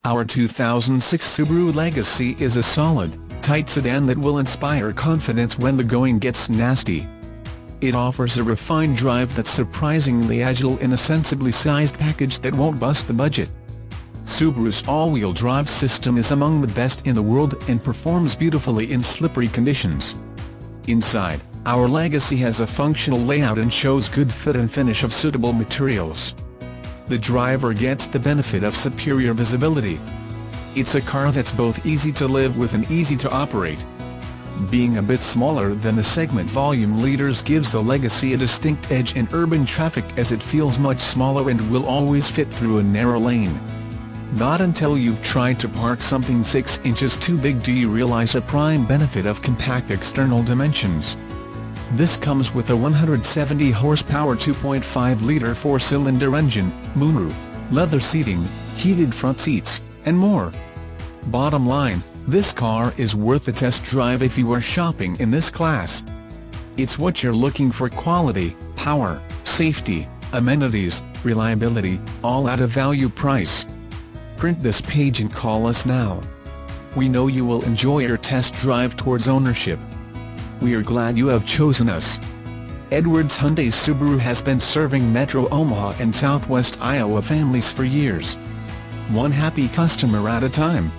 Our 2006 Subaru Legacy is a solid, tight sedan that will inspire confidence when the going gets nasty. It offers a refined drive that's surprisingly agile in a sensibly sized package that won't bust the budget. Subaru's all-wheel drive system is among the best in the world and performs beautifully in slippery conditions. Inside, our Legacy has a functional layout and shows good fit and finish of suitable materials. The driver gets the benefit of superior visibility. It's a car that's both easy to live with and easy to operate. Being a bit smaller than the segment volume leaders gives the Legacy a distinct edge in urban traffic as it feels much smaller and will always fit through a narrow lane. Not until you've tried to park something 6 inches too big do you realize a prime benefit of compact external dimensions. This comes with a 170 horsepower 2.5-litre 4-cylinder engine, moonroof, leather seating, heated front seats, and more. Bottom line, this car is worth a test drive if you are shopping in this class. It's what you're looking for: quality, power, safety, amenities, reliability, all at a value price. Print this page and call us now. We know you will enjoy your test drive towards ownership. We are glad you have chosen us. Edwards Hyundai Subaru has been serving Metro Omaha and Southwest Iowa families for years. One happy customer at a time.